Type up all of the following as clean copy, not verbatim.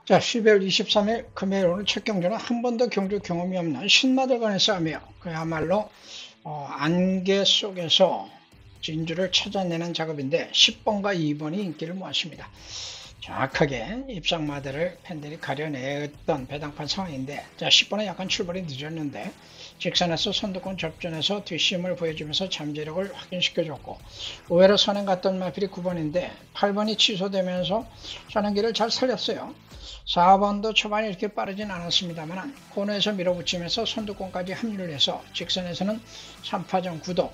자, 12월 23일 금요일 오늘 첫 경주는 한 번도 경주 경험이 없는 신마들 간의 싸움이에요. 그야말로 안개 속에서 진주를 찾아내는 작업인데 10번과 2번이 인기를 모았습니다. 정확하게 입상마들을 팬들이 가려냈던 배당판 상황인데, 자, 10번은 약간 출발이 늦었는데 직선에서 선두권 접전에서 뒷심을 보여주면서 잠재력을 확인시켜줬고, 의외로 선행 갔던 마필이 9번인데 8번이 취소되면서 선행기를 잘 살렸어요. 4번도 초반에 이렇게 빠르진 않았습니다만 코너에서 밀어붙이면서 선두권까지 합류를 해서 직선에서는 3파전 9도,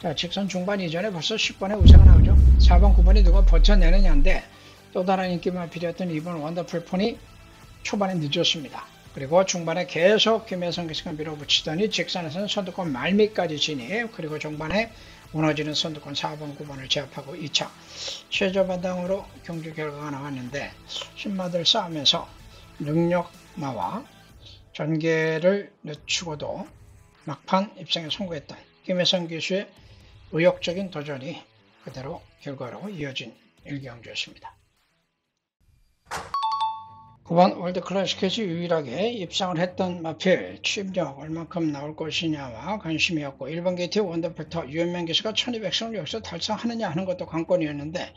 자, 직선 중반 이전에 벌써 10번에 우세가 나오죠. 4번 9번이 누가 버텨내느냐인데 또 다른 인기만 필요했던 2번 원더풀 폰이 초반에 늦었습니다. 그리고 중반에 계속 김혜성 기수가 밀어붙이더니 직선에서는 선두권 말미까지 진입, 그리고 중반에 무너지는 선두권 4번 9번을 제압하고 2차 최저반당으로 경주 결과가 나왔는데, 신마들 싸움에서 능력마와 전개를 늦추고도 막판 입상에 성공했던 김혜성 기수의 의욕적인 도전이 그대로 결과로 이어진 1경주였습니다. 9번 월드클래식에서 유일하게 입상을 했던 마필, 취입력 얼만큼 나올 것이냐와 관심이었고, 1번 게이트 원더풀터 유현명 기수가 1200승을 여기서 달성하느냐 하는 것도 관건이었는데,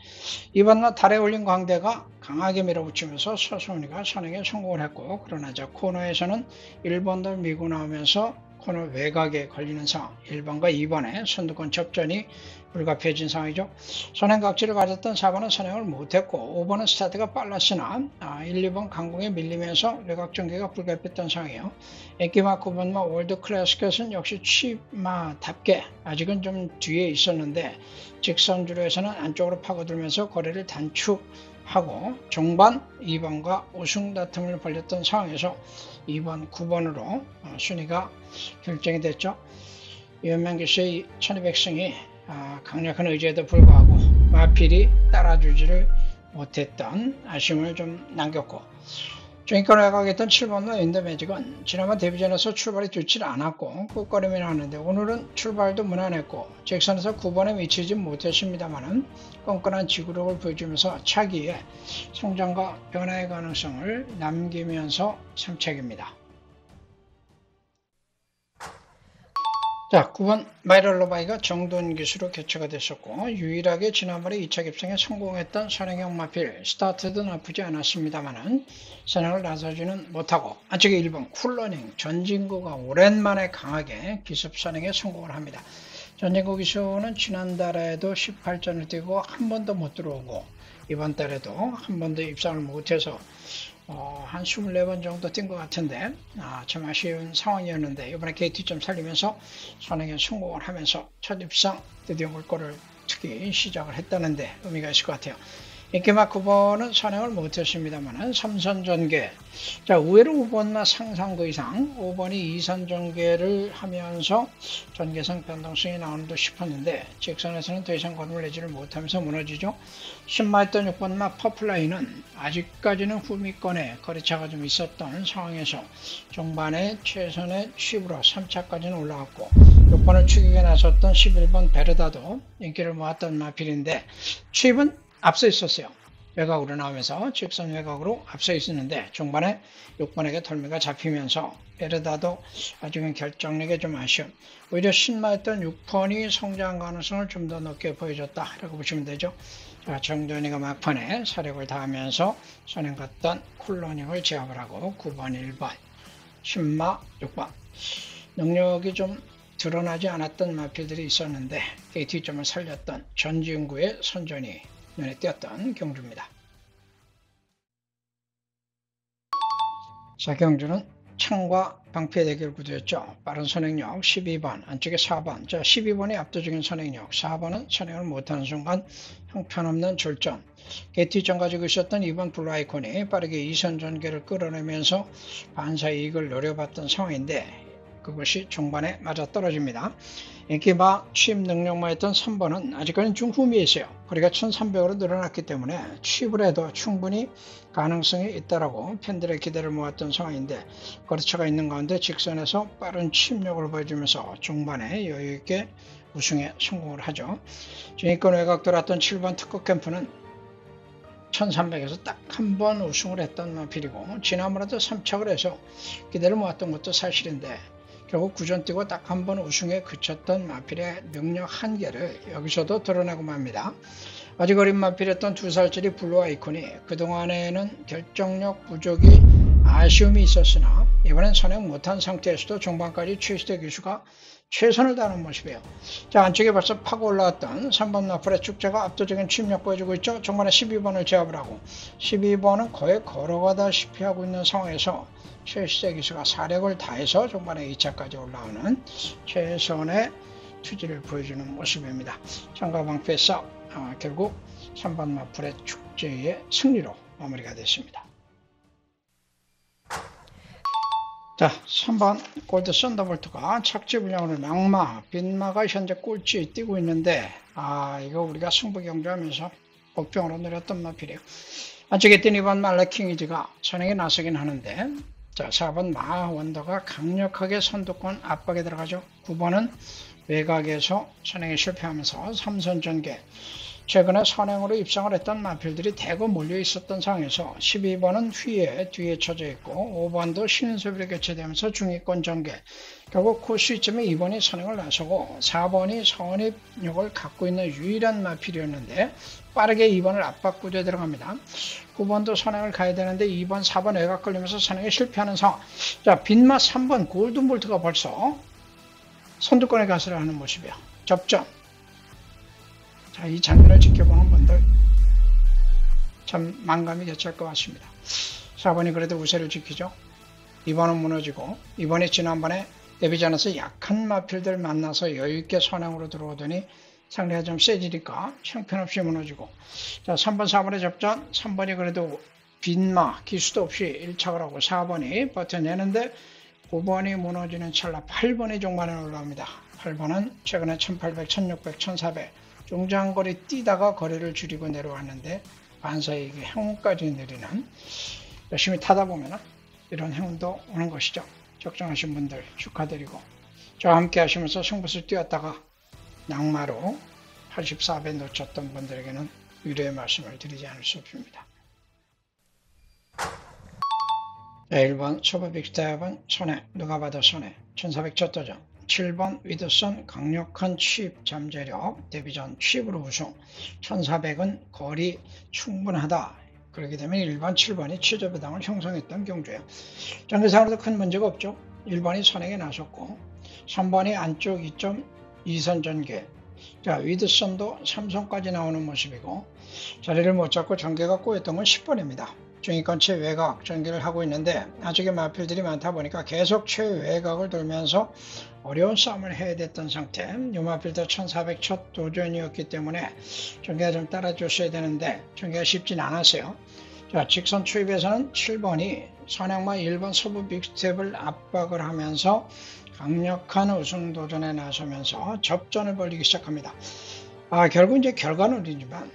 2번과 달에 올린 광대가 강하게 밀어붙이면서 서소은이가 선행에 성공을 했고, 그러나 저 코너에서는 1번도 밀고 나오면서 코너 외곽에 걸리는 상황, 1번과 2번의 선두권 접전이 불가피해진 상황이죠. 선행각지를 가졌던 4번은 선행을 못했고, 5번은 스타트가 빨랐으나 1, 2번 강공에 밀리면서 외곽 전개가 불가피했던 상황이에요. 인기마 9번과 월드클래식은 역시 취마답게 아직은 좀 뒤에 있었는데 직선주로에서는 안쪽으로 파고들면서 거리를 단축하고 중반 2번과 우승 다툼을 벌였던 상황에서 2번 9번으로 순위가 결정이 됐죠. 유현명 기수의 1200승이 강력한 의지에도 불구하고 마필이 따라주지를 못했던 아쉬움을 좀 남겼고, 중위권 외곽했던 7번과 인더매직은 지난번 데뷔전에서 출발이 좋지 않았고 꾹거림이 나왔는데, 오늘은 출발도 무난했고 직선에서 9번에 미치지 못했습니다만 끈끈한 지구력을 보여주면서 차기에 성장과 변화의 가능성을 남기면서 3착입니다. 자, 9번 마이럴로바이가 정돈 기수로 개최가 됐었고, 유일하게 지난번에 2차 입상에 성공했던 선행형 마필, 스타트도 나쁘지 않았습니다만 선행을 나서지는 못하고 안쪽에 1번 쿨러닝 전진구가 오랜만에 강하게 기습 선행에 성공을 합니다. 전진구 기수는 지난달에도 18전을 뛰고 한 번도 못 들어오고, 이번 달에도 한 번도 입상을 못해서 한 24번 정도 뛴 것 같은데 참 아쉬운 상황이었는데, 이번에 KT 좀 살리면서 선행에 성공을 하면서 첫 입상 드디어 물꼬를 트기 시작을 했다는데 의미가 있을 것 같아요. 인기마 9번은 선행을 못했습니다만 3선 전개, 자, 의외로 5번과 상상그 이상 5번이 2선 전개를 하면서 전개상 변동성이 나오는 듯 싶었는데 직선에서는 더 이상 건을 내지를 못하면서 무너지죠. 신마했던 6번마 퍼플라인은 아직까지는 후미권에 거리차가 좀 있었던 상황에서 중반에 최선의 취입으로 3차까지는 올라갔고, 6번을 추격에 나섰던 11번 베르다도 인기를 모았던 마필인데 취입은 앞서 있었어요. 외곽으로 나오면서 직선 외곽으로 앞서 있었는데 중반에 6번에게 덜미가 잡히면서 베르다도 아직은 결정력에 좀 아쉬운, 오히려 신마했던 6번이 성장 가능성을 좀 더 높게 보여줬다라고 보시면 되죠. 자, 정돈이가 막판에 사력을 다하면서 선행 갔던 쿨러닝을 제압을 하고 9번 1번 신마 6번 능력이 좀 드러나지 않았던 마필들이 있었는데 KT점을 살렸던 전진구의 선전이 눈에 띄었던 경주입니다. 자, 경주는 창과 방패 대결 구도였죠. 빠른 선행력 12번, 안쪽에 4번. 자, 12번이 압도적인 선행력, 4번은 선행을 못하는 순간 형편없는 졸전. KT점 가지고 있었던 2번 블루아이콘이 빠르게 2선 전개를 끌어내면서 반사 이익을 노려봤던 상황인데 그것이 중반에 맞아떨어집니다. 인기마 취입 능력만 했던 3번은 아직까지는 중후미에 있어요. 거리가 1300으로 늘어났기 때문에 취입을 해도 충분히 가능성이 있다라고 팬들의 기대를 모았던 상황인데, 거리차가 있는 가운데 직선에서 빠른 취입력을 보여주면서 중반에 여유있게 우승에 성공을 하죠. 중위권 외곽 돌았던 7번 특급 캠프는 1300에서 딱 한 번 우승을 했던 마필이고 지난번에도 3착을 해서 기대를 모았던 것도 사실인데 결국 구전 뛰고 딱 한 번 우승에 그쳤던 마필의 능력 한계를 여기서도 드러내고 맙니다. 아직 어린 마필이었던 2살짜리 블루 아이콘이 그동안에는 결정력 부족이 아쉬움이 있었으나 이번엔 선행 못한 상태에서도 종반까지 최시대 기수가 최선을 다하는 모습이에요. 자, 안쪽에 벌써 파고 올라왔던 3번 마플의 축제가 압도적인 침략 보여주고 있죠. 중간에 12번을 제압을 하고 12번은 거의 걸어가다시피 하고 있는 상황에서 최시대 기수가 사력을 다해서 종반에 2차까지 올라오는 최선의 투지를 보여주는 모습입니다. 장가방패서 결국 3번 마플의 축제의 승리로 마무리가 됐습니다. 자, 3번 골드 썬더볼트가 착지 분량으로 낙마, 빈마가 현재 꼴찌에 뛰고 있는데 이거 우리가 승부 경주하면서 복병으로 내렸던 마필이에요. 안쪽에 뛴 2번 말라킹이즈가 선행에 나서긴 하는데 자, 4번 마원더가 강력하게 선두권 압박에 들어가죠. 9번은 외곽에서 선행에 실패하면서 3선 전개. 최근에 선행으로 입상을 했던 마필들이 대거 몰려 있었던 상황에서 12번은 뒤에 쳐져 있고 5번도 쉬는 소비로 교체되면서 중위권 전개. 결국 그 시점에 2번이 선행을 나서고 4번이 선입력을 갖고 있는 유일한 마필이었는데 빠르게 2번을 압박 구조에 들어갑니다. 9번도 선행을 가야 되는데 2번, 4번 외곽 걸리면서 선행에 실패하는 상황. 자, 빈마 3번 골든볼트가 벌써 선두권에 가세를 하는 모습이야. 접전. 자, 이 장면을 지켜보는 분들 참 만감이 겹칠 것 같습니다. 4번이 그래도 우세를 지키죠. 2번은 무너지고 2번이 지난번에 데뷔전에서 약한 마필들 만나서 여유있게 선행으로 들어오더니 상대가 좀 세지니까 형편없이 무너지고 자, 3번, 4번의 접전 3번이 그래도 빈마, 기수도 없이 1착을 하고 4번이 버텨내는데 9번이 무너지는 찰나 8번이 종반에 올라옵니다. 8번은 최근에 1800, 1600, 1400 중장거리 뛰다가 거리를 줄이고 내려왔는데 반사의 행운까지 내리는 열심히 타다 보면 이런 행운도 오는 것이죠. 적정하신 분들 축하드리고 저와 함께 하시면서 승부수 뛰었다가 낙마로 84배 놓쳤던 분들에게는 위로의 말씀을 드리지 않을 수 없습니다. 1번 소바빅스텝은 손해, 누가 봐도 손해, 1400 첫 도전. 7번 위드선 강력한 취입 잠재력, 데뷔전 취입으로 우승. 1400은 거리 충분하다. 그렇게 되면 1번, 7번이 최저배당을 형성했던 경주예요. 전개상으로도 큰 문제가 없죠. 1번이 선행에 나섰고 3번이 안쪽 2.2선 전개. 자, 위드선도 3선까지 나오는 모습이고 자리를 못 잡고 전개가 꼬였던 건 10번입니다. 중위권 최외곽 전개를 하고 있는데 아직의 마필들이 많다 보니까 계속 최외곽을 돌면서 어려운 싸움을 해야 됐던 상태. 이 마필도 1400 첫 도전이었기 때문에 전개가 좀 따라줬어야 되는데 전개가 쉽진 않았어요. 자, 직선 추입에서는 7번이 선행마 1번 서부 빅스텝을 압박을 하면서 강력한 우승 도전에 나서면서 접전을 벌이기 시작합니다. 결국 이제 결과론이지만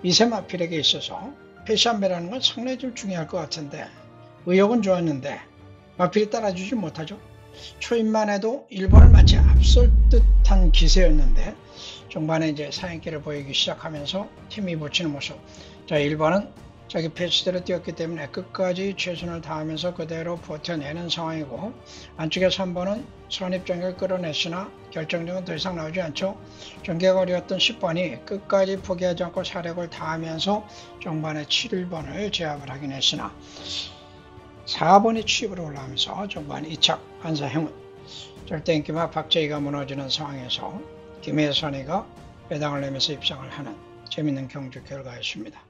이세 마필에게 있어서 패시한배라는 건 상당히 좀 중요할 것 같은데 의욕은 좋았는데 마필이 따라주지 못하죠. 초입만 해도 1번을 마치 앞설 듯한 기세였는데 중반에 이제 사행길을 보이기 시작하면서 힘이 붙이는 모습. 자, 1번은 자기 패시대로 뛰었기 때문에 끝까지 최선을 다하면서 그대로 버텨내는 상황이고 안쪽에 3번은 선입전개를 끌어냈으나 결정력은 더 이상 나오지 않죠. 전개가 어려웠던 10번이 끝까지 포기하지 않고 사력을 다하면서 종반에 7번을 제압을 하긴 했으나 4번이 취입으로 올라오면서 종반 2착 반사 행운. 절대 인기마 박재희가 무너지는 상황에서 김혜선이가 배당을 내면서 입상을 하는 재밌는 경주 결과였습니다.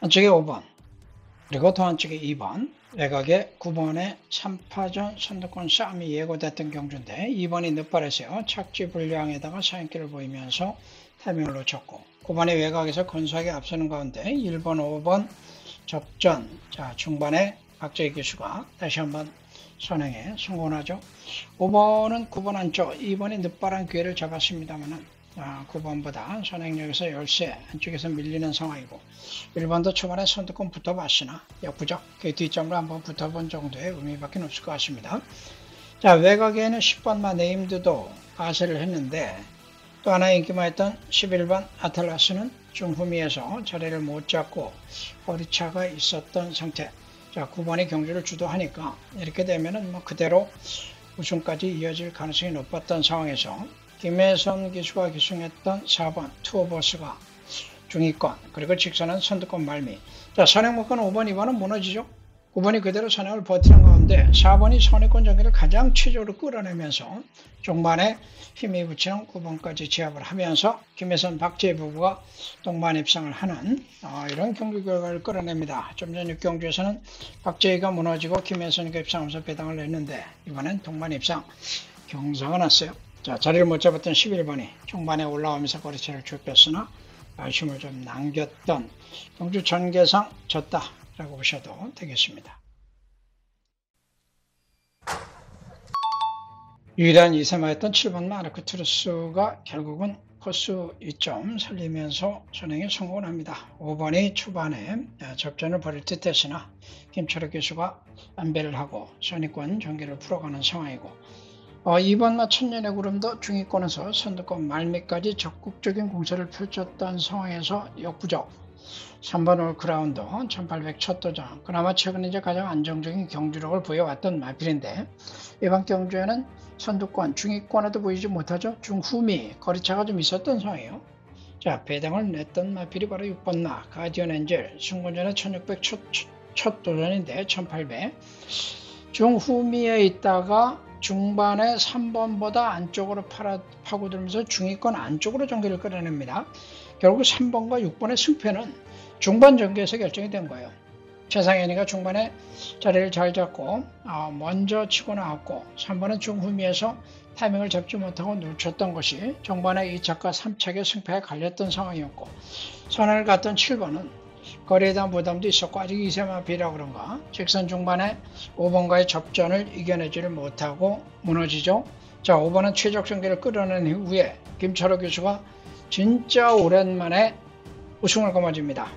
안쪽에 5번 그리고 더 안쪽에 2번 외곽에 9번의 3파전 선두권 싸움이 예고됐던 경주인데 2번이 늦발했어요. 착지 불량에다가 사인길을 보이면서 타이밍을 놓쳤고 9번의 외곽에서 건수하게 앞서는 가운데 1번, 5번 접전. 자, 중반에 박재희 기수가 다시 한번 선행에 성공하죠. 5번은 9번 안쪽, 2번이 늦발한 기회를 잡았습니다만은 9번보다 선행력에서 열세 안쪽에서 밀리는 상황이고 1번도 초반에 선두권 붙어봤으나 역부족 그 뒷점으로 한번 붙어본 정도의 의미밖에 없을 것 같습니다. 자, 외곽에는 10번마 네임드도 가세를 했는데 또 하나 인기만했던 11번 아틀라스는 중후미에서 자리를 못 잡고 거리차가 있었던 상태. 자, 9번이 경주를 주도하니까 이렇게 되면은 뭐 그대로 우승까지 이어질 가능성이 높았던 상황에서 김혜선 기수가 기승했던 4번 투어버스가 중위권, 그리고 직선은 선두권 말미. 자, 선행목권 5번, 2번은 무너지죠. 9번이 그대로 선행을 버티는 가운데 4번이 선행권 전개를 가장 최적으로 끌어내면서 종반에 힘이 붙이는 9번까지 제압을 하면서 김혜선 박재희 부부가 동반 입상을 하는 이런 경기 결과를 끌어냅니다. 좀 전 6경주에서는 박재희가 무너지고 김혜선이가 입상하면서 배당을 냈는데 이번엔 동반 입상 경사가 났어요. 자, 자리를 못 잡았던 11번이 종반에 올라오면서 거리차를 좁혔으나 아쉬움을 좀 남겼던 경주 전개상 졌다라고 보셔도 되겠습니다. 유일한 2세마였던 7번 마르크 트루스가 결국은 코스 2점 살리면서 선행에 성공을 합니다. 5번이 초반에 접전을 벌일 듯 했으나 김철욱 교수가 안배를 하고 선의권 전개를 풀어가는 상황이고 2번 천년의 구름도 중위권에서 선두권 말미까지 적극적인 공세를 펼쳤던 상황에서 역부족. 3번 올크라운드 1800 첫 도전. 그나마 최근 이제 가장 안정적인 경주력을 보여왔던 마필인데 이번 경주에는 선두권 중위권에도 보이지 못하죠. 중후미 거리차가 좀 있었던 상황이에요. 자, 배당을 냈던 마필이 바로 6번 나 가디언 엔젤. 승권전에 1600 첫 도전인데 1800 중후미에 있다가 중반에 3번보다 안쪽으로 파고들면서 중위권 안쪽으로 전개를 끌어냅니다. 결국 3번과 6번의 승패는 중반 전개에서 결정이 된 거예요. 최상현이가 중반에 자리를 잘 잡고 먼저 치고 나왔고 3번은 중후미에서 타이밍을 잡지 못하고 놓쳤던 것이 중반에 2차과 3차의 승패에 갈렸던 상황이었고 선을 갔던 7번은 거리에 대한 부담도 있었고 아직 2세마비라 그런가 직선 중반에 5번과의 접전을 이겨내지를 못하고 무너지죠. 자, 5번은 최적 전개를 끌어낸 이후에 김철호 교수가 진짜 오랜만에 우승을 거머쥡니다.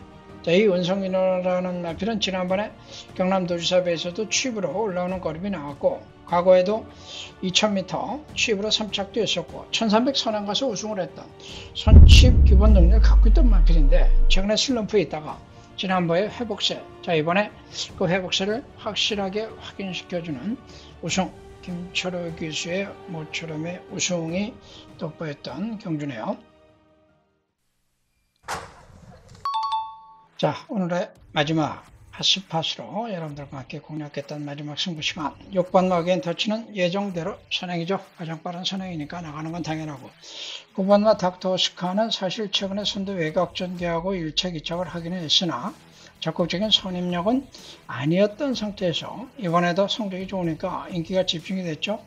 자, 이 은성민호라는 마필은 지난번에 경남도지사배에서도 취입으로 올라오는 걸음이 나왔고 과거에도 2000m 취입으로 3착도 했었고 1300 선행 가서 우승을 했던 선취입 기본 능력을 갖고 있던 마필인데 최근에 슬럼프에 있다가 지난번에 회복세, 자 이번에 그 회복세를 확실하게 확인시켜주는 우승, 김철호 기수의 모처럼의 우승이 돋보였던 경주네요. 자, 오늘의 마지막 핫스팟으로 여러분들과 함께 공략했던 마지막 승부 시간 6번 마겐 터치는 예정대로 선행이죠. 가장 빠른 선행이니까 나가는 건 당연하고 9번마 닥터 오스카는 사실 최근에 선두 외곽 전개하고 1차, 2착을 하기는 했으나 적극적인 선임력은 아니었던 상태에서 이번에도 성적이 좋으니까 인기가 집중이 됐죠.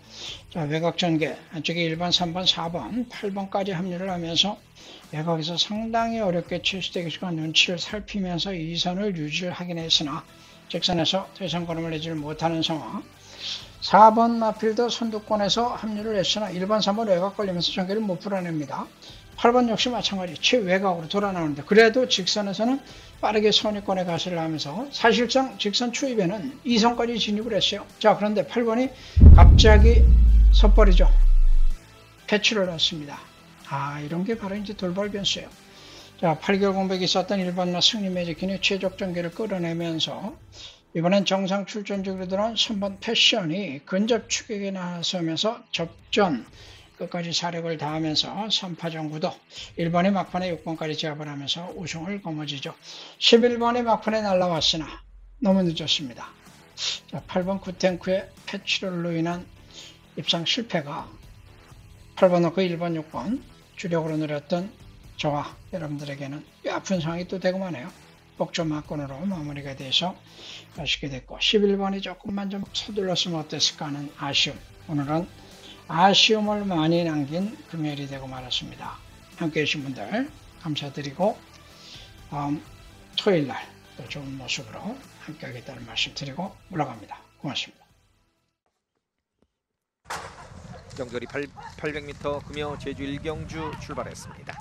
자, 외곽 전개 안쪽에 1번, 3번, 4번, 8번까지 합류를 하면서 외곽에서 상당히 어렵게 최수대기수가 눈치를 살피면서 2선을 유지를 하긴 했으나 직선에서 더 이상 걸음을 내지를 못하는 상황. 4번 마필도 선두권에서 합류를 했으나 1번, 3번 외곽 걸리면서 전개를 못 풀어냅니다. 8번 역시 마찬가지 최외곽으로 돌아 나오는데 그래도 직선에서는 빠르게 선의권에 가세를 하면서 사실상 직선 추입에는 2선까지 진입을 했어요. 자, 그런데 8번이 갑자기 섣버리죠. 패치를 넣습니다. 이런 게 바로 이제 돌발 변수예요. 자, 8개월 공백이 있었던 1번마 승리 매직킨이 최적 전개를 끌어내면서 이번엔 정상 출전적으로 들어온 3번 패션이 근접 추격에 나서면서 접전 끝까지 사력을 다하면서 3파전 구도 1번이 막판에 6번까지 제압을 하면서 우승을 거머쥐죠. 11번이 막판에 날라왔으나 너무 늦었습니다. 자, 8번 구탱크의 패치롤로 인한 입상 실패가 8번 넣고 1번, 6번 주력으로 노렸던 저와 여러분들에게는 꽤 아픈 상황이 또 되고 마네요. 복점 막건으로 마무리가 돼서 아쉽게 됐고 11번이 조금만 좀 서둘렀으면 어땠을까 하는 아쉬움. 오늘은 아쉬움을 많이 남긴 금요일이 되고 말았습니다. 함께 해주신 분들 감사드리고 다음 토요일날 또 좋은 모습으로 함께 하겠다는 말씀 드리고 물러갑니다. 고맙습니다. 경거리 800m 금요 제주 1경주 출발했습니다.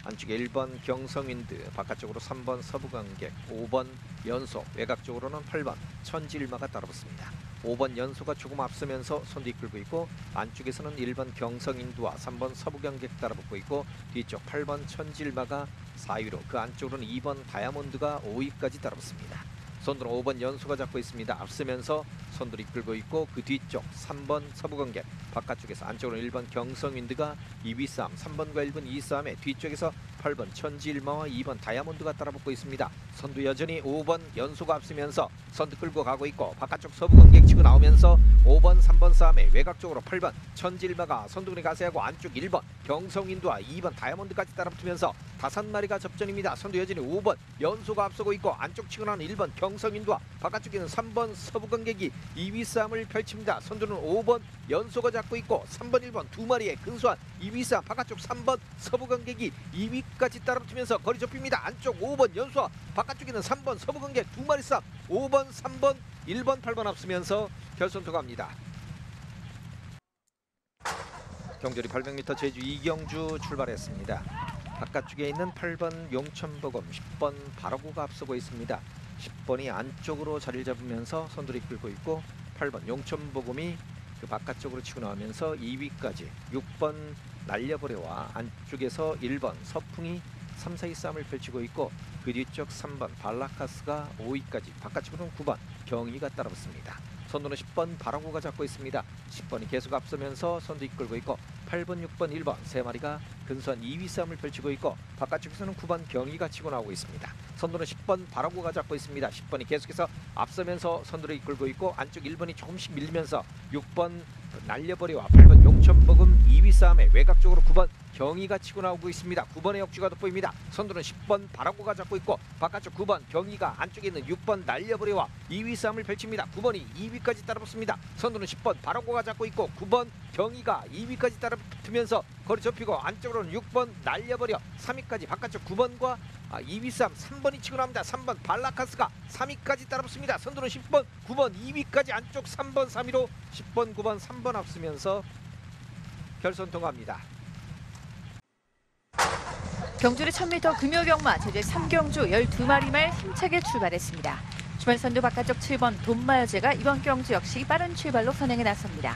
안쪽에 1번 경성윈드, 바깥쪽으로 3번 서부관객, 5번 연속, 외곽 쪽으로는 8번 천지일마가 따라붙습니다. 5번 연소가 조금 앞서면서 선두 이끌고 있고 안쪽에서는 1번 경성인두와 3번 서부경객 따라붙고 있고 뒤쪽 8번 천지일마가 4위로 그 안쪽으로는 2번 다이아몬드가 5위까지 따라붙습니다. 선두는 5번 연소가 잡고 있습니다. 앞서면서 선두를 이끌고 있고 그 뒤쪽 3번 서부경객 바깥쪽에서 안쪽으로는 1번 경성윈드가 2위 싸움 3번과 1번 2위 싸움에 뒤쪽에서 8번 천지일마와 2번 다이아몬드가 따라붙고 있습니다. 선두 여전히 5번 연소가 앞서면서 선두 끌고 가고 있고 바깥쪽 서부경객 치고 나오면서 5번 3번 싸움에 외곽 쪽으로 8번 천지일마가 선두근에 가세하고 안쪽 1번 경성윈드와 2번 다이아몬드까지 따라붙으면서 5마리가 접전입니다. 선두 여전히 5번 연소가 앞서고 있고 안쪽 치고 나오는 1번 경성윈드와 바깥쪽에는 3번 서부경객이 2위 싸움을 펼칩니다. 선두는 5번 연소가 잡고 있고 3번 1번 두 마리의 근소한 2위 싸움 바깥쪽 3번 서부경객이 2위까지 따라붙으면서 거리 좁힙니다. 안쪽 5번 연소와 바깥쪽에는 3번 서부경객 두 마리 싸움 5번 3번 1번 8번 앞서면서 결선 통합니다. 경주리 800m 제주 이경주 출발했습니다. 바깥쪽에 있는 8번 용천보검 10번 바라고가 앞서고 있습니다. 10번이 안쪽으로 자리를 잡으면서 선두를 이끌고 있고 8번 용천보검이 그 바깥쪽으로 치고 나오면서 2위까지 6번 날려버려와 안쪽에서 1번 서풍이 3, 4위 싸움을 펼치고 있고 그 뒤쪽 3번 발라카스가 5위까지 바깥쪽으로는 9번 경희가 따라붙습니다. 선두는 10번 바라고가 잡고 있습니다. 10번이 계속 앞서면서 선두 이끌고 있고 8번, 6번, 1번 세 마리가 근소한 2위 싸움을 펼치고 있고 바깥쪽에서는 9번 경희가 치고 나오고 있습니다. 선두는 10번 바라고가 잡고 있습니다. 10번이 계속해서 앞서면서 선두를 이끌고 있고 안쪽 1번이 조금씩 밀리면서 6번 날려버리와 8번 용천보금 2위 싸움에 외곽 쪽으로 9번 경희가 치고 나오고 있습니다. 9번의 역주가 돋보입니다. 선두는 10번 바라고가 잡고 있고 바깥쪽 9번 경희가 안쪽에 있는 6번 날려버리와 2위 싸움을 펼칩니다. 9번이 2위까지 따라붙습니다. 선두는 10번 바라고가 잡고 있고 9번 경희가 2위까지 따라붙으면서 거리 좁히고 안쪽으로는 6번 날려버려 3위까지 바깥쪽 9번과 2위 싸움 3번이 치고 나옵니다. 3번 발라카스가 3위까지 따라붙습니다. 선두는 10번 9번 2위까지 안쪽 3번 3위로 10번 9번 3번 앞서면서 결선 통합니다. 경주리 1000m 금요경마 제주 3경주 12마리 말 힘차게 출발했습니다. 주말 선두 바깥쪽 7번 돈마여제가 이번 경주 역시 빠른 출발로 선행에 나섭니다.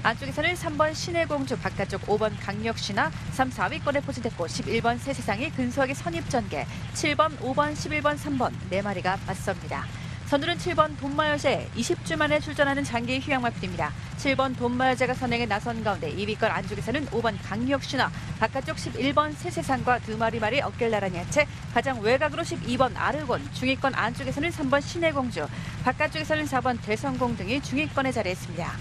안쪽에서는 3번 신의공주 바깥쪽 5번 강력신화 3, 4위권에 포진됐고 11번 새세상이 근소하게 선입전개 7번, 5번, 11번, 3번 4마리가 맞섭니다. 선두는 7번 돈마여제 20주 만에 출전하는 장기 휴양마필입니다. 7번 돈마여제가 선행에 나선 가운데 2위권 안쪽에서는 5번 강력신화 바깥쪽 11번 새세상과 두 마리 말이 어깨를 나란히 한 채 가장 외곽으로 12번 아르곤 중위권 안쪽에서는 3번 신의공주 바깥쪽에서는 4번 대성공 등이 중위권에 자리했습니다.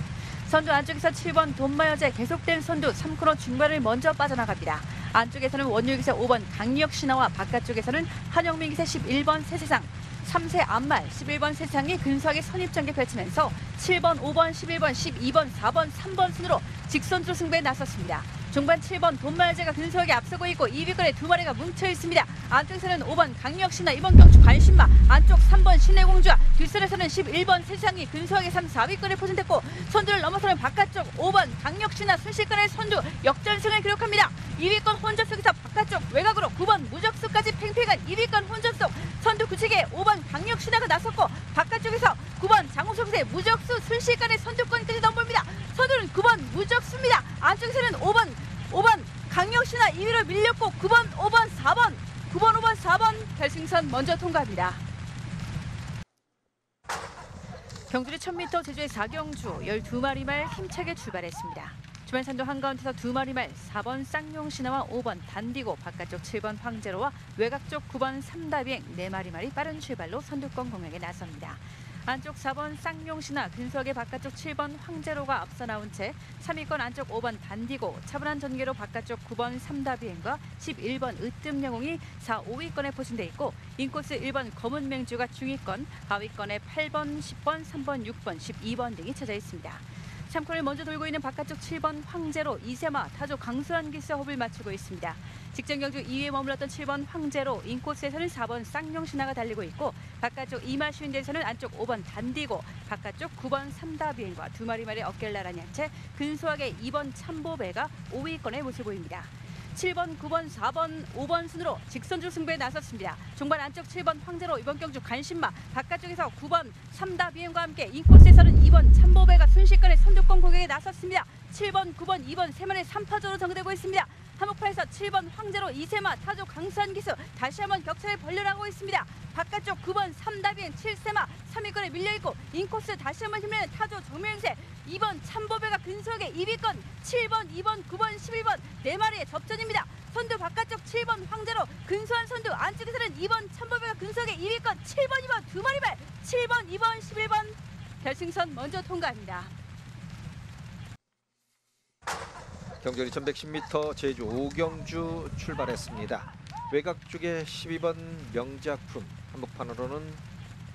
선두 안쪽에서 7번 돈마여제 계속된 선두 3코너 중반을 먼저 빠져나갑니다. 안쪽에서는 원유기세 5번 강력신화와 바깥쪽에서는 한영민기세 11번 새세상 3세 앞말 11번 세상이 근소하게 선입전개 펼치면서 7번, 5번, 11번, 12번, 4번, 3번 순으로 직선주로 승부에 나섰습니다. 중반 7번 돈마여제가 근소하게 앞서고 있고 2위권에 두 마리가 뭉쳐 있습니다. 안쪽에서는 5번 강력신화, 2번 경주 관심마, 안쪽 3번 신의공주와 뒷선에서는 11번 세상이 근소하게 3, 4위권에 포진됐고 선두를 넘어서는 바깥쪽 5번 강력신화 순식간에 선두 역전승을 기록합니다. 2위권 혼접속에서 바깥쪽 외곽으로 9번 무적수까지 팽팽한 2위권 혼접속 선두 구측에 5번 강력신화가 나섰고 바깥쪽에서 9번 장호석의 무적수 순식간에 선두권까지 넘봅니다. 선두는 9번 무적수입니다. 안쪽에서는 5번 강력신화 2위로 밀렸고 9번, 5번, 4번 9번, 5번, 4번 결승선 먼저 통과합니다. 경주리 1000m 제주의 4경주 12마리 말 힘차게 출발했습니다. 주말 선두 한가운데서 두 마리 말 4번 쌍용신화와 5번 단디고 바깥쪽 7번 황제로와 외곽 쪽 9번 삼다비행 4마리 말이 빠른 출발로 선두권 공략에 나섭니다. 안쪽 4번 쌍용신화 근소하게 바깥쪽 7번 황제로가 앞서 나온 채 3위권 안쪽 5번 단디고 차분한 전개로 바깥쪽 9번 삼다비행과 11번 으뜸영웅이 4, 5위권에 포진돼 있고 인코스 1번 검은맹주가 중위권, 하위권에 8번, 10번, 3번, 6번, 12번 등이 쳐져 있습니다. 3코너를 먼저 돌고 있는 바깥쪽 7번 황제로 이세마 타조 강수한 기세 호흡을 맞추고 있습니다. 직전 경주 2위에 머물렀던 7번 황제로 인코스에서는 4번 쌍용신화가 달리고 있고 바깥쪽 이마쉬운 데에서는 안쪽 5번 단디고 바깥쪽 9번 삼다비행과 두 마리 말의 어깨를 나란히 한 채 근소하게 2번 참보배가 5위권의 모습 보입니다. 7번, 9번, 4번, 5번 순으로 직선주 승부에 나섰습니다. 종반 안쪽 7번 황제로 이번 경주 관심마, 바깥쪽에서 9번 3다 비행과 함께 인코스에서는 2번 참보배가 순식간에 선두권 공격에 나섰습니다. 7번, 9번, 2번 3마리 3파전으로 정되고 있습니다. 한목파에서 7번 황제로 2세마 타조 강수한 기수 다시 한번 격차를 벌려나가고 있습니다. 바깥쪽 9번 3다 비행 7세마 3위권에 밀려있고 인코스 다시 한번 힘내는 타조 정명세 2번 참보배가 근소하게 2위권 7번, 2번, 9번, 11번 4마리의 접전입니다. 선두 바깥쪽 7번 황제로 근소한 선두 안쪽에서는 2번 참보배가 근소하게 2위권 7번, 2번 2마리발 7번, 2번, 11번 결승선 먼저 통과합니다. 경주리 1110m 제주 5경주 출발했습니다. 외곽 쪽에 12번 명작품, 한복판으로는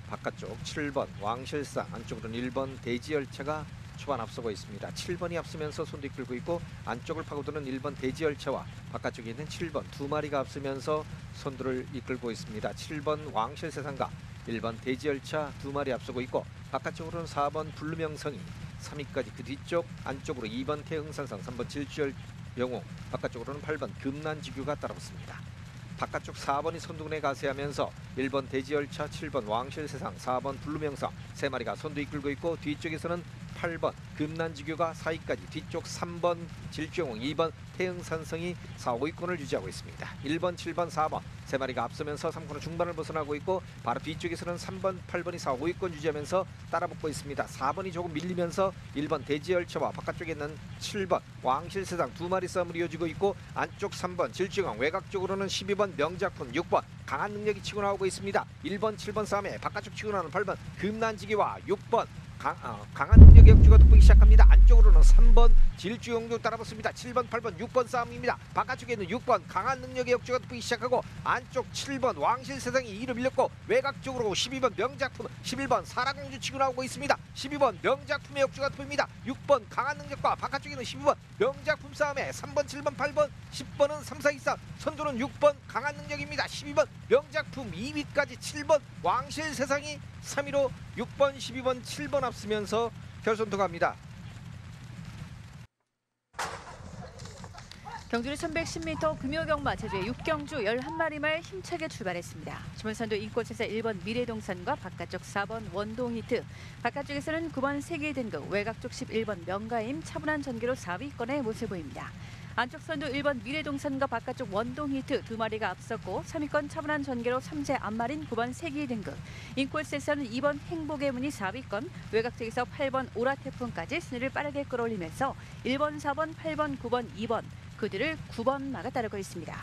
바깥쪽 7번 왕실상, 안쪽으로는 1번 대지열차가 초반 앞서고 있습니다. 7번이 앞서면서 손도 이끌고 있고 안쪽을 파고드는 1번 대지열차와 바깥쪽에 있는 7번 2마리가 앞서면서 선두를 이끌고 있습니다. 7번 왕실세상과 1번 대지열차 2마리 앞서고 있고 바깥쪽으로는 4번 블루명성이 3위까지 그 뒤쪽 안쪽으로 2번 태흥산성, 3번 질주열 영웅, 바깥쪽으로는 8번 금난지규가 따라붙습니다. 바깥쪽 4번이 선두군에 가세하면서 1번 대지열차, 7번 왕실세상, 4번 블루명성 3마리가 선두 이끌고 있고 뒤쪽에서는 8번 금난지규가 4위까지, 뒤쪽 3번 질주영웅, 2번 태흥산성이 4, 5위권을 유지하고 있습니다. 1번, 7번, 4번 3마리가 앞서면서 3코너 중반을 벗어나고 있고 바로 뒤쪽에서는 3번, 8번이 4, 5위권 유지하면서 따라붙고 있습니다. 4번이 조금 밀리면서 1번 대지열차와 바깥쪽에 있는 7번 왕실세상 2마리 싸움을 이어지고 있고 안쪽 3번 질주영웅, 외곽 쪽으로는 12번 명작품, 6번 강한 능력이 치고 나오고 있습니다. 1번, 7번 싸움에 바깥쪽 치고 나오는 8번 금난지기와 6번 강한 능력의 역주가 돋보기 시작합니다. 안쪽으로는 3번 질주영웅 따라붙습니다. 7번, 8번, 6번 싸움입니다. 바깥쪽에 있는 6번 강한 능력의 역주가 돋보기 시작하고 안쪽 7번 왕실세상이 2로 밀렸고 외곽 쪽으로 12번 명작품, 11번 사라공주 치고 나오고 있습니다. 12번 명작품의 역주가 돋보입니다. 6번 강한 능력과 바깥쪽에 있는 12번 명작품 싸움에 3번, 7번, 8번, 10번은 3, 4, 2, 3 선두는 6번 강한 능력입니다. 12번 명작품 2위까지 7번 왕실세상이 3위로 6번, 12번, 7번 앞서면서 결선 통과합니다. 경주리 1110m 금요경마 제주의 6경주 11마리 말 힘차게 출발했습니다. 주문선두 인코스에서 1번 미래동산과 바깥쪽 4번 원동히트, 바깥쪽에서는 9번 세계등급, 외곽 쪽 11번 명가임 차분한 전개로 4위권의 모습 보입니다. 안쪽 선두 1번 미래동산과 바깥쪽 원동히트 2마리가 앞섰고 3위권 차분한 전개로 3제 앞마린 9번 세기등급, 인코스에서는 2번 행복의 문이 4위권, 외곽 쪽에서 8번 오라태풍까지 순위를 빠르게 끌어올리면서 1번, 4번, 8번, 9번, 2번, 그들을 9번마가 따르고 있습니다.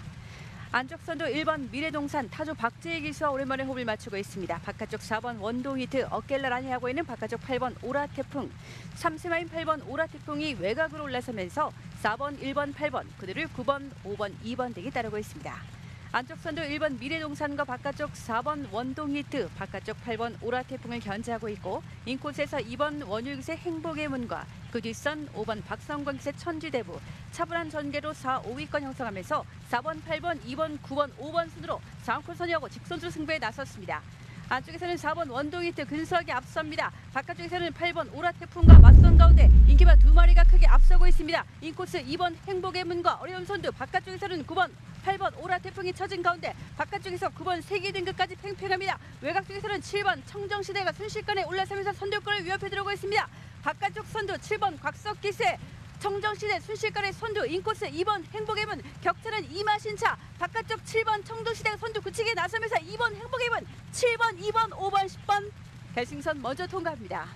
안쪽 선두 1번 미래동산 타조 박재희 기수와 오랜만에 호흡을 맞추고 있습니다. 바깥쪽 4번 원동히트 어깨를 나란히 하고 있는 바깥쪽 8번 오라태풍, 3세마인 8번 오라태풍이 외곽으로 올라서면서 4번, 1번, 8번, 그들을 9번, 5번, 2번 등이 따르고 있습니다. 안쪽 선두 1번 미래동산과 바깥쪽 4번 원동히트, 바깥쪽 8번 오라태풍을 견제하고 있고 인코스에서 2번 원율기세 행복의 문과 그 뒷선 5번 박성광기세 천지대부, 차분한 전개로 4, 5위권 형성하면서 4번, 8번, 2번, 9번, 5번 순으로 4위권 선이하고 직선주 승부에 나섰습니다. 안쪽에서는 4번 원동히트 근소하게 앞섭니다. 바깥쪽에서는 8번 오라태풍과 맞선 가운데 인기바 2마리가 크게 앞서고 있습니다. 인코스 2번 행복의 문과 어려운 선두, 바깥쪽에서는 9번 8번 오라태풍이 처진 가운데 바깥쪽에서 9번 세기등급까지 팽팽합니다. 외곽 쪽에서는 7번 청정시대가 순식간에 올라서면서 선두권을 위협해 들어오고 있습니다. 바깥쪽 선두 7번 곽석기세, 청정시대 순식간에 선두, 인코스 2번 행복의 문 격차는 2마신차, 바깥쪽 7번 청정시대가 선두 굳히게 나서면서 2번 행복의 문, 7번, 2번, 5번, 10번 결승선 먼저 통과합니다.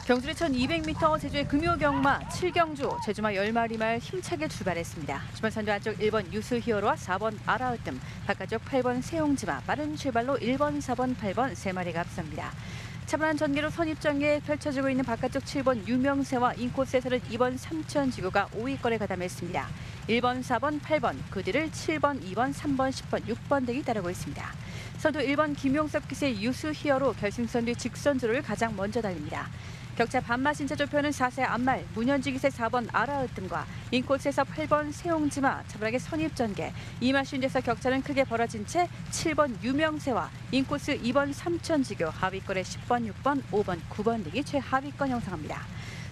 경주리 1200m 제주의 금요경마 7경주 제주마 10마리 말 힘차게 출발했습니다. 주말 선두 안쪽 1번 유수히어로와 4번 아라으뜸, 바깥쪽 8번 세용지마 빠른 출발로 1번, 4번, 8번 3마리가 앞섭니다. 차분한 전개로 선입전개에 펼쳐지고 있는 바깥쪽 7번 유명세와 인코스에서는 2번 삼천지구가 5위권에 가담했습니다. 1번, 4번, 8번, 그 뒤를 7번, 2번, 3번, 10번, 6번 등이 따르고 있습니다. 선두 1번 김용섭 기세 유수히어로 결승선 뒤 직선주로를 가장 먼저 달립니다. 격차 반마신차 좁혀는 4세 앞말 문현지 기세 4번 아라으뜸과 인코스에서 8번 세용지마 차분하게 선입전개, 2마신에서 격차는 크게 벌어진 채 7번 유명세와 인코스 2번 삼천지교 하위권의 10번, 6번, 5번, 9번 등이 최하위권 형성합니다.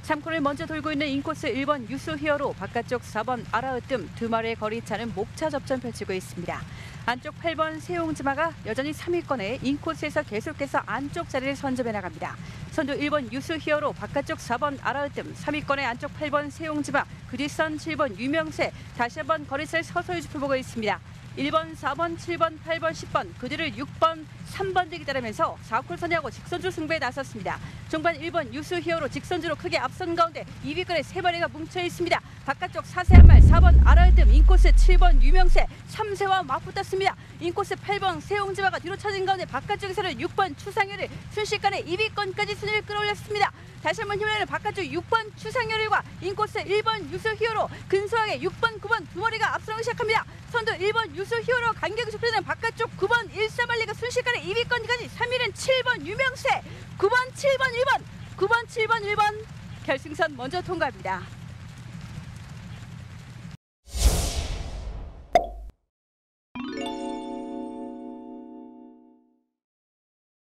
3코너를 먼저 돌고 있는 인코스 1번 유수 히어로, 바깥쪽 4번 아라으뜸 두 마리의 거리차는 목차 접전 펼치고 있습니다. 안쪽 8번 세용지마가 여전히 3위권에 인코스에서 계속해서 안쪽 자리를 선점해 나갑니다. 선두 1번 유수 히어로, 바깥쪽 4번 아라으뜸, 3위권에 안쪽 8번 세용지마, 그 뒷선 7번 유명세, 다시 한번 거리차를 서서히 좁혀보고 있습니다. 1번, 4번, 7번, 8번, 10번, 그 뒤를 6번, 3번 등이 따르면서 4콜 선회하고 직선주 승부에 나섰습니다. 종반 1번 유수 히어로 직선주로 크게 앞선 가운데 2위권에 3마리가 뭉쳐 있습니다. 바깥쪽 4세 한 말, 4번 아라이듬, 인코스 7번 유명세, 3세와 맞붙었습니다. 인코스 8번 세용지마가 뒤로 쳐진 가운데 바깥쪽에서는 6번 추상열을 순식간에 2위권까지 순위를 끌어올렸습니다. 다시 한번 힘을 내는 바깥쪽 6번 추상열과 인코스 1번 유수 히어로, 근소하게 6번, 9번 두 마리가 앞서기 시작합니다. 선두 1번 유수 히어로 간격이 좁혀지는 바깥쪽 9번 1사발리가 순식간에 2위권까지, 3위는 7번 유명세, 9번 7번 1번, 9번 7번 1번 결승선 먼저 통과합니다.